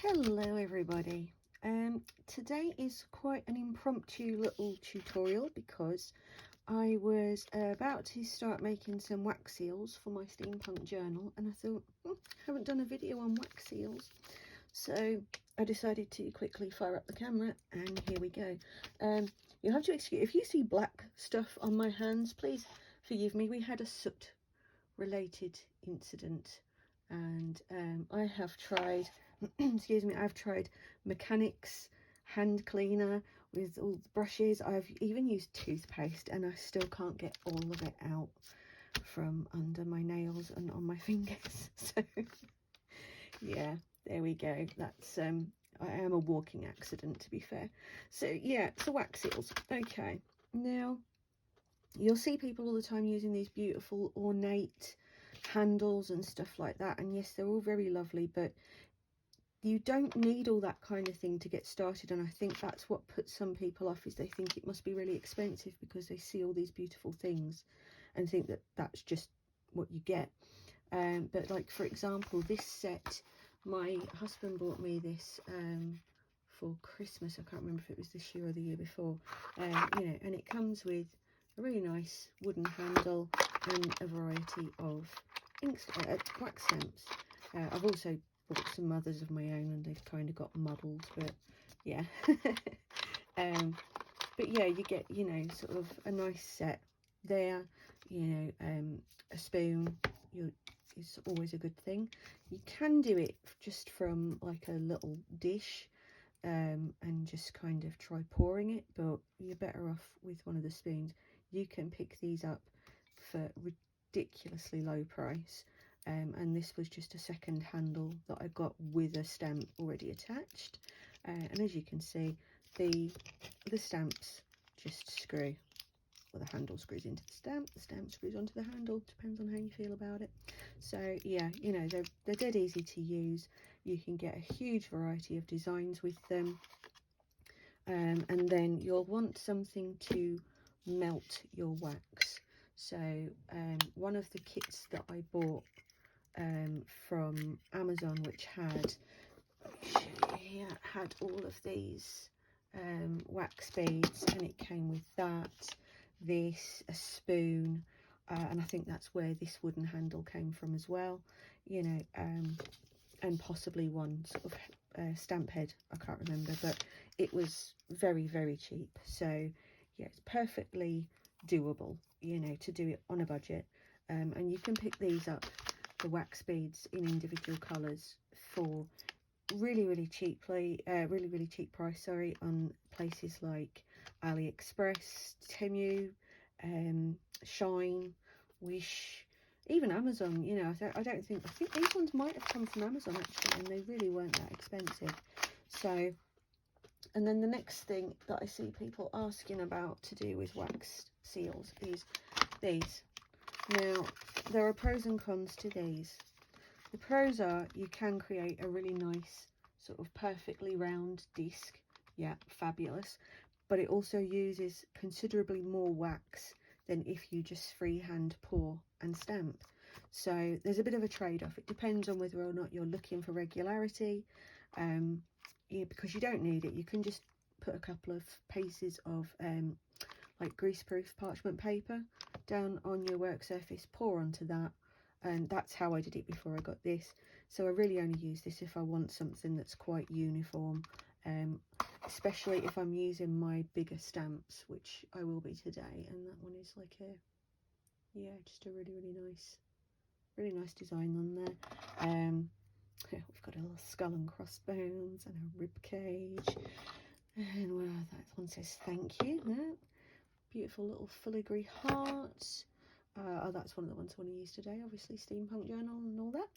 Hello everybody. Today is quite an impromptu little tutorial because I was about to start making some wax seals for my steampunk journal, and I thought, I haven't done a video on wax seals, so I decided to quickly fire up the camera, and here we go. You'll have to excuse if you see black stuff on my hands, please forgive me. We had a soot related incident, and I have tried excuse me, I've tried mechanics hand cleaner with all the brushes. I've even used toothpaste and I still can't get all of it out from under my nails and on my fingers. So yeah, there we go. That's I am a walking accident, to be fair. So yeah, so wax seals. Okay, now you'll see people all the time using these beautiful ornate handles and stuff like that, and yes, they're all very lovely, but you don't need all that kind of thing to get started. And I think that's what puts some people off, is they think it must be really expensive because they see all these beautiful things and think that that's just what you get. But like, for example, this set, my husband bought me this for Christmas. I can't remember if it was this year or the year before. You know, and it comes with a really nice wooden handle and a variety of wax stamps. I've also bought some others of my own and they've kind of got muddled, but yeah. But yeah, you get, you know, sort of a nice set there, you know. A spoon is always a good thing. You can do it just from like a little dish, and just kind of try pouring it, but you're better off with one of the spoons. You can pick these up for ridiculously low price. And this was just a second handle that I got with a stamp already attached, and as you can see, the stamps just screw, well, the handle screws into the stamp screws onto the handle, depends on how you feel about it. So yeah, you know, they're dead easy to use. You can get a huge variety of designs with them, and then you'll want something to melt your wax. So one of the kits that I bought from Amazon, which had all of these wax beads, and it came with that, this, a spoon, and I think that's where this wooden handle came from as well, you know, and possibly one sort of stamp head, I can't remember, but it was very, very cheap. So yeah, it's perfectly doable, you know, to do it on a budget. And you can pick these up, the wax beads, in individual colours for really cheaply, really cheap price, sorry, on places like AliExpress, Temu, Shine, Wish, even Amazon. You know, I think these ones might have come from Amazon actually, and they really weren't that expensive. So, and then the next thing that I see people asking about to do with wax seals is these. Now, there are pros and cons to these. The pros are you can create a really nice sort of perfectly round disc. Yeah, fabulous. But it also uses considerably more wax than if you just freehand pour and stamp. So there's a bit of a trade-off. It depends on whether or not you're looking for regularity. Yeah, because you don't need it. You can just put a couple of pieces of like greaseproof parchment paper down on your work surface, pour onto that, and that's how I did it before I got this. So I really only use this if I want something that's quite uniform, especially if I'm using my bigger stamps, which I will be today. And that one is like a, yeah, just a really nice design on there. We've got a little skull and crossbones and a rib cage, and well, that one says thank you. Yeah. Beautiful little filigree heart. Oh, that's one of the ones I want to use today, obviously, steampunk journal and all that.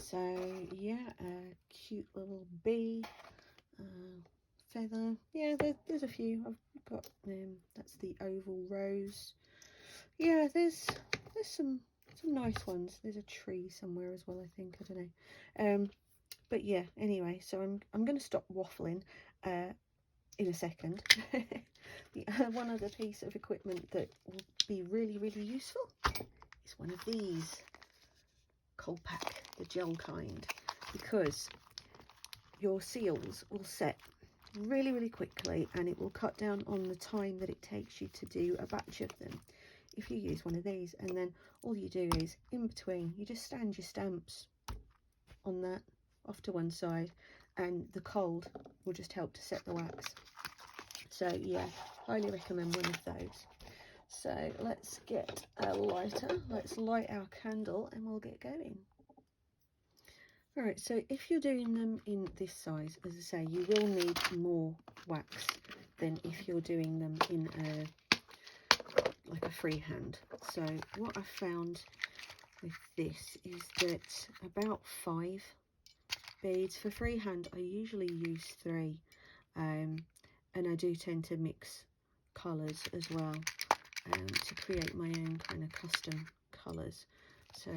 So yeah, a cute little bee, feather. Yeah, there's a few. I've got that's the oval rose. Yeah, there's some nice ones. There's a tree somewhere as well, I think. I don't know. But yeah, anyway, so I'm going to stop waffling in a second. One other piece of equipment that will be really useful is one of these Cold Pack, the gel kind, because your seals will set really, really quickly, and it will cut down on the time that it takes you to do a batch of them if you use one of these. And then all you do is, in between, you just stand your stamps on that off to one side, and the cold will just help to set the wax. So yeah, highly recommend one of those. So let's get a lighter, let's light our candle and we'll get going. Alright, so if you're doing them in this size, as I say, you will need more wax than if you're doing them in like a freehand. So what I found with this is that about 5 beads. For freehand I usually use 3, and I do tend to mix colours as well to create my own kind of custom colours. So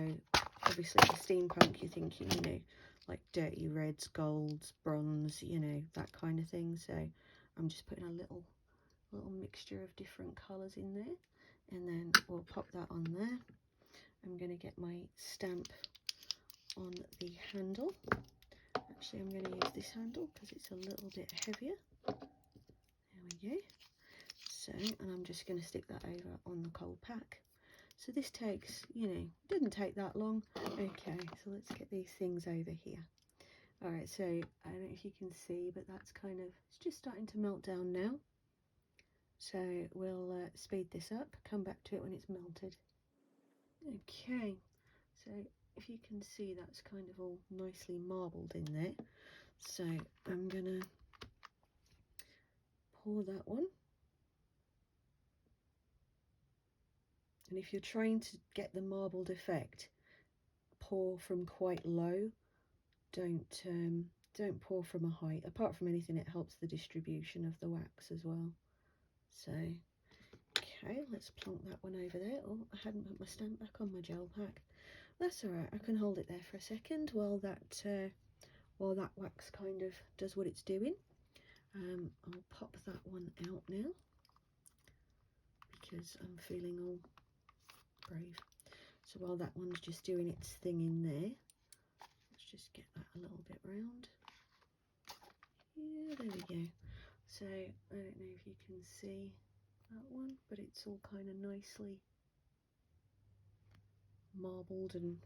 obviously the steampunk, you're thinking, you know, like dirty reds, golds, bronze, you know, that kind of thing. So I'm just putting a little mixture of different colours in there, and then we'll pop that on there. I'm going to get my stamp on the handle. Actually, I'm going to use this handle because it's a little bit heavier. There we go. So, and I'm just going to stick that over on the cold pack. So this takes, you know, didn't take that long. Okay, so let's get these things over here. All right, so I don't know if you can see, but that's kind of, it's just starting to melt down now. So we'll speed this up, come back to it when it's melted. Okay, so if you can see, that's kind of all nicely marbled in there. So I'm gonna pour that one. And if you're trying to get the marbled effect, pour from quite low. Don't pour from a height. Apart from anything, it helps the distribution of the wax as well. So, okay, let's plonk that one over there. Oh, I hadn't put my stamp back on my gel pack. That's all right. I can hold it there for a second while that wax kind of does what it's doing. I'll pop that one out now because I'm feeling all brave. So while that one's just doing its thing in there, let's just get that a little bit round. Yeah, there we go. So I don't know if you can see that one, but it's all kind of nicely marbled and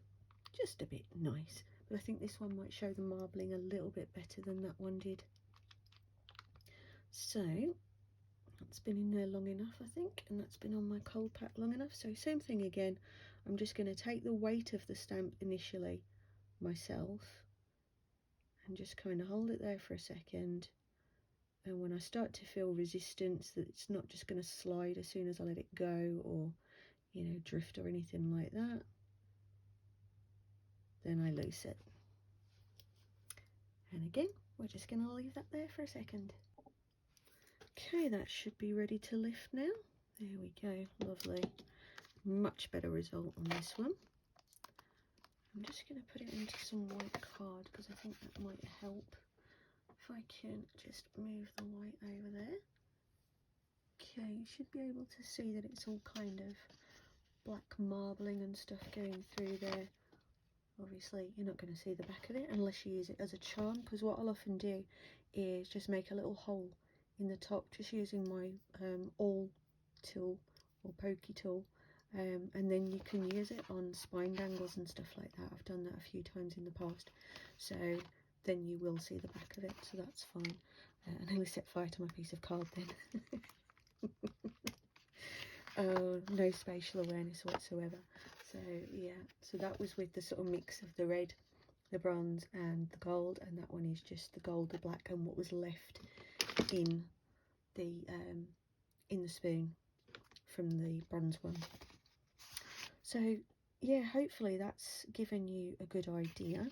just a bit nice. But I think this one might show the marbling a little bit better than that one did. So that's been in there long enough, I think, and that's been on my cold pack long enough. So same thing again, I'm just going to take the weight of the stamp initially myself and just kind of hold it there for a second. And when I start to feel resistance, that it's not just going to slide as soon as I let it go, or, you know, drift or anything like that, then I loose it. And again, we're just going to leave that there for a second. Okay, that should be ready to lift now. There we go, lovely. Much better result on this one. I'm just going to put it into some white card because I think that might help. If I can just move the light over there. Okay, you should be able to see that it's all kind of black marbling and stuff going through there. Obviously you're not going to see the back of it unless you use it as a charm, because what I'll often do is just make a little hole in the top just using my awl tool or pokey tool, and then you can use it on spine dangles and stuff like that. I've done that a few times in the past, so then you will see the back of it, so that's fine. I nearly set fire to my piece of card then. Oh, no spatial awareness whatsoever. So yeah, so that was with the sort of mix of the red, the bronze and the gold, and that one is just the gold, the black and what was left in the spoon from the bronze one. So yeah, hopefully that's given you a good idea.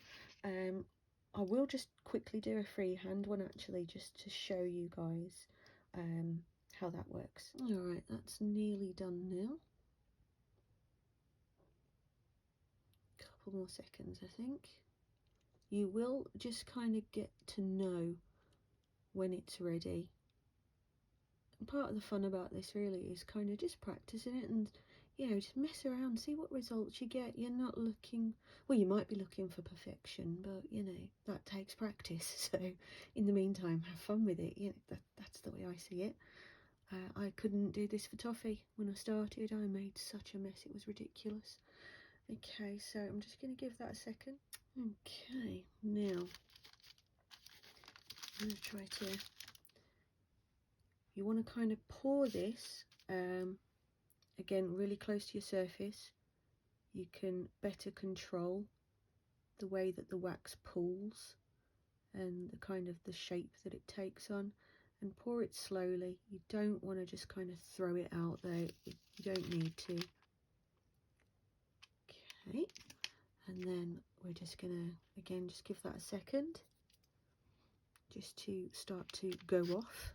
I will just quickly do a freehand one actually, just to show you guys how that works. Alright, that's nearly done now. Couple more seconds, I think. You will just kind of get to know when it's ready. And part of the fun about this really is kind of just practicing it, and you know, just mess around, see what results you get. You're not looking, well, you might be looking for perfection, but you know, that takes practice. So in the meantime, have fun with it. You know, that's the way I see it. I couldn't do this for toffee when I started. I made such a mess, it was ridiculous. Okay, so I'm just going to give that a second. Okay, now I'm going to try to, you want to kind of pour this again really close to your surface. You can better control the way that the wax pools and the kind of the shape that it takes on, and pour it slowly. You don't want to just kind of throw it out there, you don't need to. Okay, and then we're just gonna again just give that a second just to start to go off,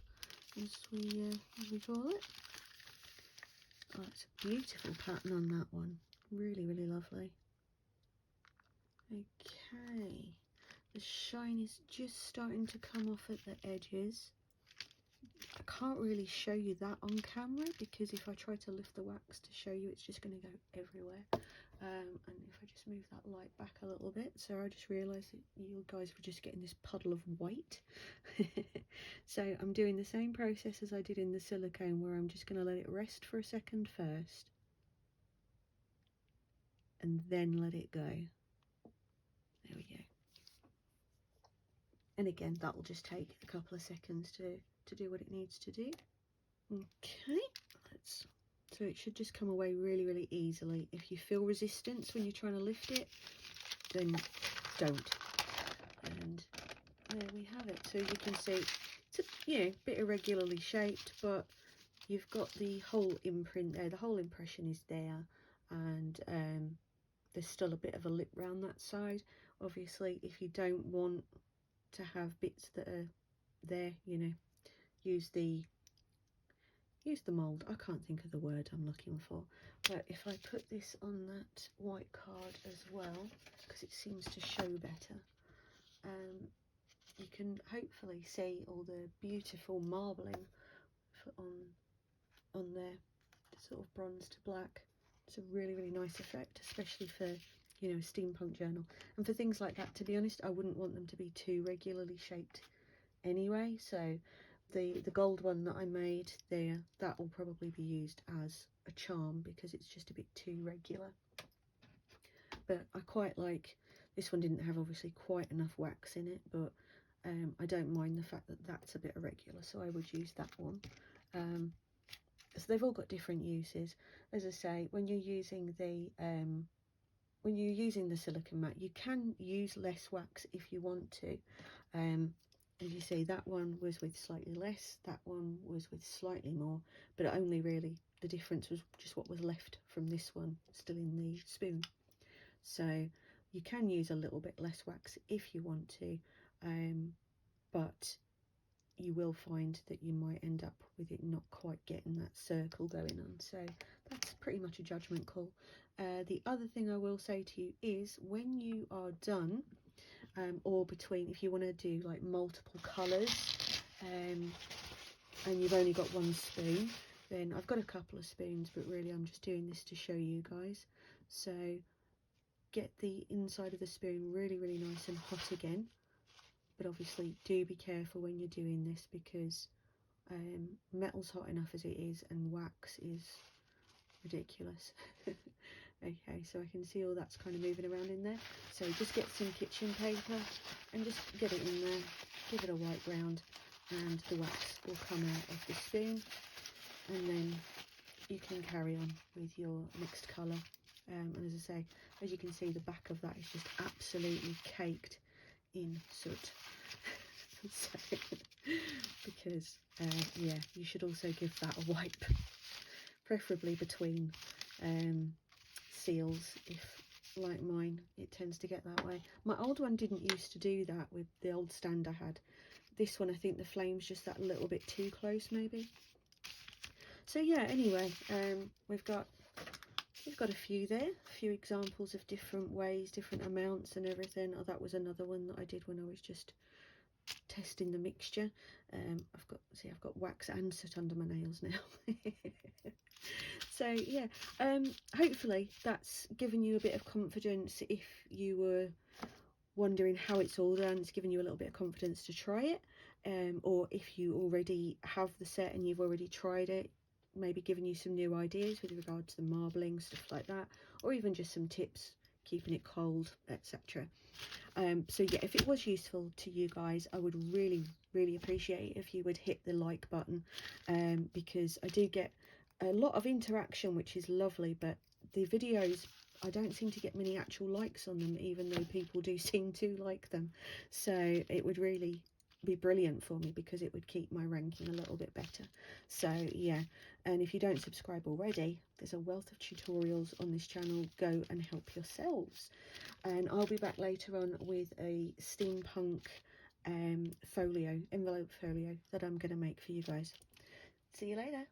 as we call it. Oh, it's a beautiful pattern on that one, really lovely. Okay, the shine is just starting to come off at the edges. I can't really show you that on camera because if I try to lift the wax to show you, it's just going to go everywhere. And if I just move that light back a little bit, so I just realised that you guys were just getting this puddle of white. So I'm doing the same process as I did in the silicone, where I'm just going to let it rest for a second first and then let it go. There we go. And again, that will just take a couple of seconds to do what it needs to do. Okay, so it should just come away really easily. If you feel resistance when you're trying to lift it, then don't. And there we have it. So you can see it's a, you know, bit irregularly shaped, but you've got the whole imprint there. The whole impression is there, and there's still a bit of a lip round that side. Obviously, if you don't want to have bits that are there, you know, use the mould. I can't think of the word I'm looking for, but if I put this on that white card as well, because it seems to show better, you can hopefully see all the beautiful marbling on there, sort of bronze to black. It's a really nice effect, especially for, you know, a steampunk journal. And for things like that, to be honest, I wouldn't want them to be too regularly shaped anyway. So the gold one that I made there, that will probably be used as a charm because it's just a bit too regular. But I quite like, this one didn't have obviously quite enough wax in it, but I don't mind the fact that that's a bit irregular, so I would use that one. So they've all got different uses. As I say, when you're using the silicone mat, you can use less wax if you want to. As you see, that one was with slightly less, that one was with slightly more, but only really the difference was just what was left from this one still in the spoon. So you can use a little bit less wax if you want to, but you will find that you might end up with it not quite getting that circle going on. So that's pretty much a judgment call. The other thing I will say to you is when you are done, or between, if you want to do like multiple colours, and you've only got one spoon, then I've got a couple of spoons, but really I'm just doing this to show you guys. So get the inside of the spoon really nice and hot again, but obviously do be careful when you're doing this because metal's hot enough as it is and wax is ridiculous. Okay, so I can see all that's kind of moving around in there, so just get some kitchen paper and just get it in there, give it a wipe round, and the wax will come out of the spoon, and then you can carry on with your mixed colour. And as I say, as you can see, the back of that is just absolutely caked in soot. So, because yeah, you should also give that a wipe, preferably between seals. If, like mine, it tends to get that way. My old one didn't used to do that with the old stand I had. This one, I think the flame's just that little bit too close maybe. So yeah, anyway, we've got a few there, a few examples of different ways, different amounts and everything. Oh, that was another one that I did when I was just testing the mixture. I've got wax and soot under my nails now. So yeah, hopefully that's given you a bit of confidence if you were wondering how it's all done. It's given you a little bit of confidence to try it, or if you already have the set and you've already tried it, maybe giving you some new ideas with regard to the marbling, stuff like that, or even just some tips keeping it cold, etc. So yeah, if it was useful to you guys, I would really appreciate it if you would hit the like button, because I do get a lot of interaction, which is lovely, but the videos, I don't seem to get many actual likes on them, even though people do seem to like them. So it would really be brilliant for me, because it would keep my ranking a little bit better. So yeah, and if you don't subscribe already, there's a wealth of tutorials on this channel. Go and help yourselves. And I'll be back later on with a steampunk envelope folio that I'm going to make for you guys. See you later.